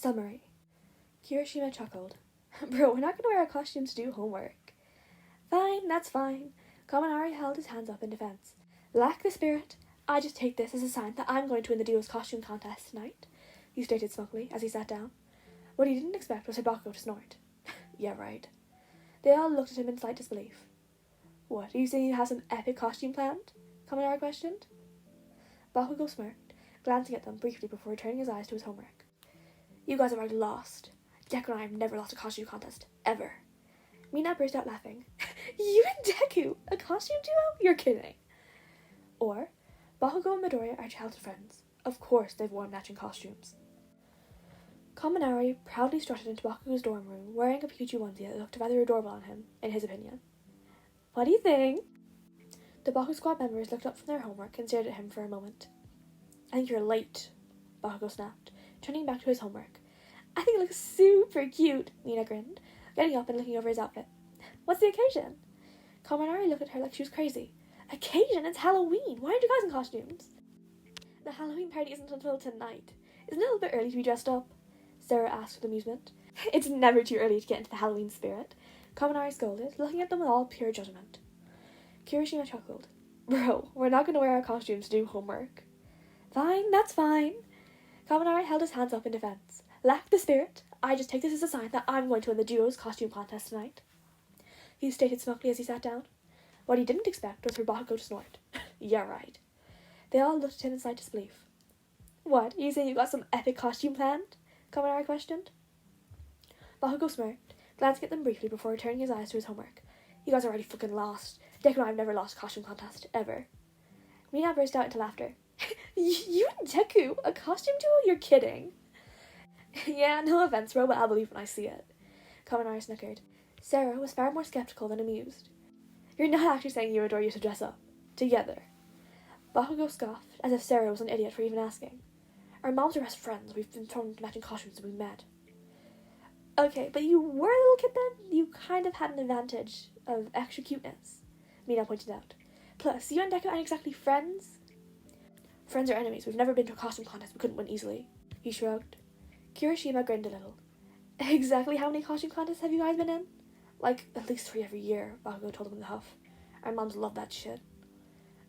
Summary. Kirishima chuckled. Bro, we're not going to wear our costumes to do homework. Fine, that's fine. Kaminari held his hands up in defense. Lack the spirit. I just take this as a sign that I'm going to win the duo's costume contest tonight, he stated smugly as he sat down. What he didn't expect was for Bakugou to snort. Yeah, right. They all looked at him in slight disbelief. What, are you saying you have some epic costume planned? Kaminari questioned. Bakugou smirked, glancing at them briefly before turning his eyes to his homework. You guys have already lost. Deku and I have never lost a costume contest, ever. Mina burst out laughing. You and Deku, a costume duo? You're kidding. Or, Bakugou and Midoriya are childhood friends. Of course they've worn matching costumes. Kaminari proudly strutted into Bakugou's dorm room, wearing a Pikachu onesie that looked rather adorable on him, in his opinion. What do you think? The Baku squad members looked up from their homework and stared at him for a moment. I think you're late, Bakugou snapped, turning back to his homework. I think it looks super cute, Mina grinned, getting up and looking over his outfit. What's the occasion? Kaminari looked at her like she was crazy. Occasion? It's Halloween. Why aren't you guys in costumes? The Halloween party isn't until tonight. Isn't it a little bit early to be dressed up? Sarah asked with amusement. It's never too early to get into the Halloween spirit, Kaminari scolded, looking at them with all pure judgment. Kirishima chuckled. Bro, we're not going to wear our costumes to do homework. Fine, that's fine. Kaminari held his hands up in defense. Lack the spirit. I just take this as a sign that I'm going to win the duo's costume contest tonight, he stated smugly as he sat down. What he didn't expect was for Bakugou to snort. Yeah, right. They all looked at him in slight disbelief. What, are you saying you got some epic costume planned? Kaminari questioned. Bakugou smirked, glancing at them briefly before turning his eyes to his homework. You guys are already fucking lost. Deku and I have never lost a costume contest, ever. Mina burst out into laughter. You and Deku? A costume duo? You're kidding. Yeah, no offense, bro, but I'll believe when I see it. Kaminari snickered. Sarah was far more skeptical than amused. You're not actually saying you and Midoriya should dress up together. Bakugou scoffed, as if Sarah was an idiot for even asking. Our moms are best friends. We've been thrown into matching costumes since we met. Okay, but you were a little kid then? You kind of had an advantage of extra cuteness, Mina pointed out. Plus, you and Deku aren't exactly friends. Friends or enemies. We've never been to a costume contest we couldn't win easily, he shrugged. Kirishima grinned a little. Exactly how many costume contests have you guys been in? Like, at least 3 every year, Bakugou told him with a huff. Our moms love that shit.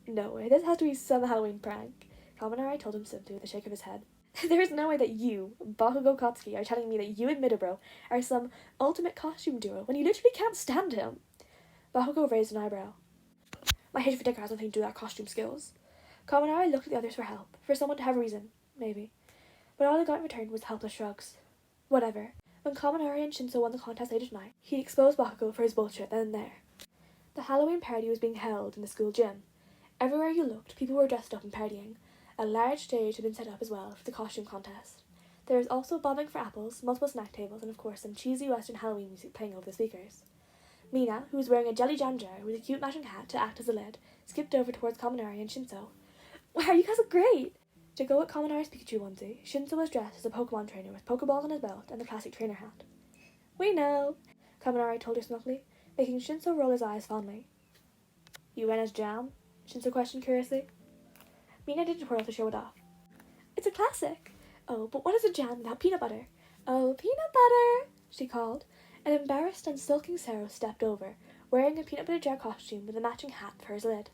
No way, this has to be some Halloween prank, Kaminari told him simply with a shake of his head. There is no way that you, Bakugou Katsuki, are telling me that you and Midoriya are some ultimate costume duo when you literally can't stand him. Bakugou raised an eyebrow. My hatred for Deku has nothing to do with our costume skills. Kaminari looked at the others for help, for someone to have a reason, maybe. But all he got in return was helpless shrugs. Whatever. When Kaminari and Shinso won the contest later tonight, he'd expose Bakugou for his bullshit then and there. The Halloween party was being held in the school gym. Everywhere you looked, people were dressed up and partying. A large stage had been set up as well for the costume contest. There was also bobbing for apples, multiple snack tables, and of course some cheesy Western Halloween music playing over the speakers. Mina, who was wearing a jelly jam jar with a cute matching hat to act as a lid, skipped over towards Kaminari and Shinso. Wow, you guys look great! To go with Kaminari's Pikachu onesie, Shinso was dressed as a Pokemon trainer with Pokeballs on his belt and the classic trainer hat. We know, Kaminari told her smugly, making Shinso roll his eyes fondly. You went as Jam? Shinso questioned curiously. Mina did a twirl to show it off. It's a classic. Oh, but what is a jam without peanut butter? Oh, peanut butter, she called. An embarrassed and sulking Sarah stepped over, wearing a peanut butter jar costume with a matching hat for his lid.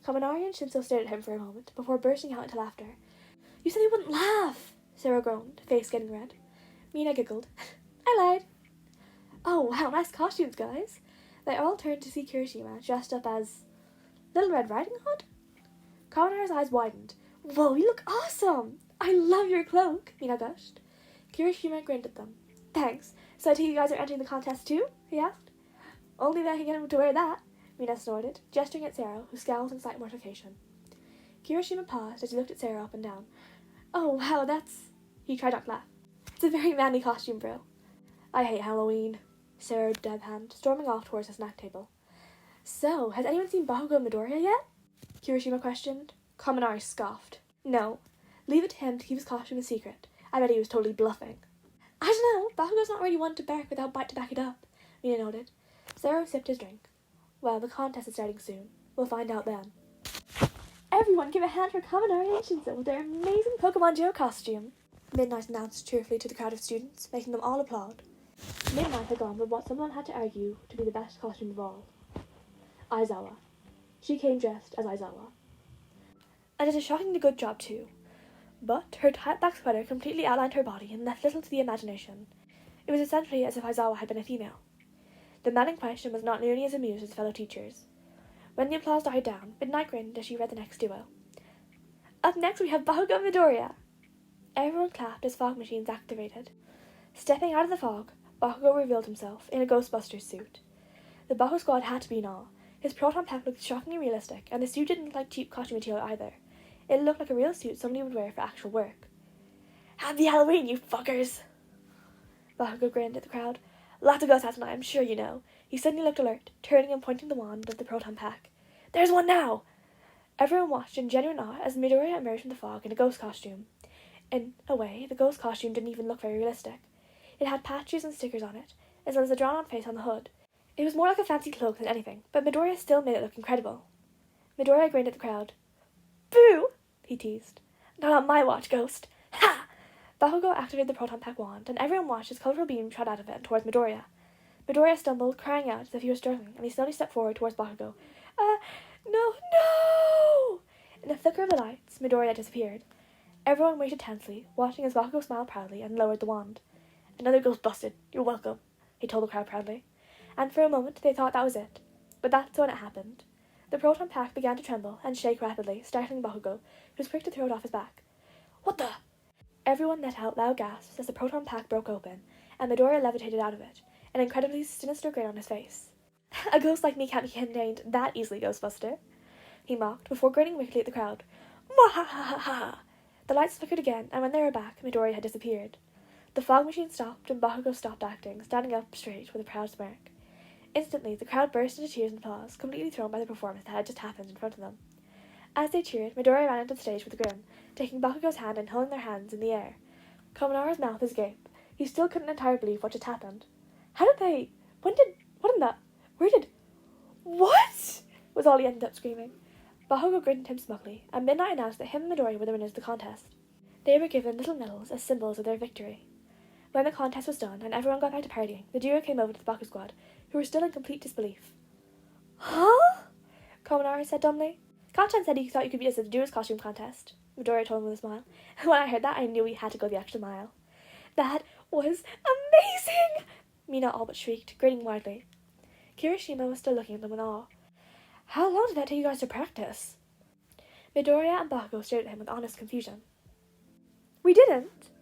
Kaminari and Shinso stared at him for a moment before bursting out into laughter. You said you wouldn't laugh, Sarah groaned, face getting red. Mina giggled. I lied. Oh, wow, nice costumes, guys. They all turned to see Kirishima, dressed up as Little Red Riding Hood? Kaminari's eyes widened. Whoa, you look awesome! I love your cloak, Mina gushed. Kirishima grinned at them. Thanks. So I take you guys are entering the contest too? He asked. Only if I can get him to wear that, Mina snorted, gesturing at Sarah, who scowled in slight mortification. Kirishima paused as he looked at Sarah up and down. Oh, wow, that's... He tried not to laugh. It's a very manly costume, bro. I hate Halloween, Sarah deadpanned, storming off towards the snack table. So, has anyone seen Bakugou and Midoriya yet? Kirishima questioned. Kaminari scoffed. No. Leave it to him to keep his costume a secret. I bet he was totally bluffing. I don't know. Bakugou's not really one to bark without bite to back it up, Mina noted. Sarah sipped his drink. Well, the contest is starting soon. We'll find out then. Everyone give a hand for Kaminari and Shinso with their amazing Pokemon Joe costume. Midnight announced cheerfully to the crowd of students, making them all applaud. Midnight had gone with what someone had to argue to be the best costume of all. Aizawa. She came dressed as Aizawa. And did a shockingly good job too. But her tight black sweater completely outlined her body and left little to the imagination. It was essentially as if Aizawa had been a female. The man in question was not nearly as amused as his fellow teachers. When the applause died down, Midnight grinned as she read the next duo. Up next we have Bakugou and Midoriya. Everyone clapped as fog machines activated. Stepping out of the fog, Bakugou revealed himself in a ghostbuster suit. The Baku squad had to be in awe. His proton pack looked shockingly realistic, and the suit didn't look like cheap costume material either. It looked like a real suit somebody would wear for actual work. Happy Halloween, you fuckers! Bakugou grinned at the crowd. Lots of ghosts out tonight, I'm sure you know. He suddenly looked alert, turning and pointing the wand of the proton pack. There's one now! Everyone watched in genuine awe as Midoriya emerged from the fog in a ghost costume. In a way, the ghost costume didn't even look very realistic. It had patches and stickers on it, as well as a drawn-on face on the hood. It was more like a fancy cloak than anything, but Midoriya still made it look incredible. Midoriya grinned at the crowd. Boo! He teased. Not on my watch, Ghost! Ha! Bakugou activated the proton pack wand, and everyone watched as colourful beam shot out of it towards Midoriya. Midoriya stumbled, crying out as if he was struggling, and he slowly stepped forward towards Bakugou. No! In a flicker of the lights, Midoriya disappeared. Everyone waited tensely, watching as Bakugou smiled proudly and lowered the wand. Another ghost busted. You're welcome, he told the crowd proudly. And for a moment they thought that was it. But that's when it happened. The proton pack began to tremble and shake rapidly, startling Bakugou, who was quick to throw it off his back. What the? Everyone let out loud gasps as the proton pack broke open, and Midoriya levitated out of it, an incredibly sinister grin on his face. A ghost like me can't be contained that easily, Ghostbuster, he mocked, before grinning wickedly at the crowd. Mwahahaha! The lights flickered again, and when they were back, Midoriya had disappeared. The fog machine stopped, and Bakugou stopped acting, standing up straight with a proud smirk. Instantly, the crowd burst into tears and applause, completely thrown by the performance that had just happened in front of them. As they cheered, Midoriya ran into the stage with a grin, taking Bakugou's hand and holding their hands in the air. Kaminari's mouth was agape. He still couldn't entirely believe what just happened. How did they... What in the... Where did... What? Was all he ended up screaming. Bakugou grinned at him smugly, and Midnight announced that him and Midoriya were the winners of the contest. They were given little medals as symbols of their victory. When the contest was done and everyone got back to partying, the duo came over to the Baku squad, who were still in complete disbelief. Huh? Kaminari said dumbly. Kacchan said he thought you could beat us at the duo's costume contest, Midoriya told him with a smile. And when I heard that, I knew we had to go the extra mile. That was amazing! Mina all but shrieked, grinning widely. Kirishima was still looking at them in awe. How long did that take you guys to practice? Midoriya and Bakugou stared at him with honest confusion. We didn't,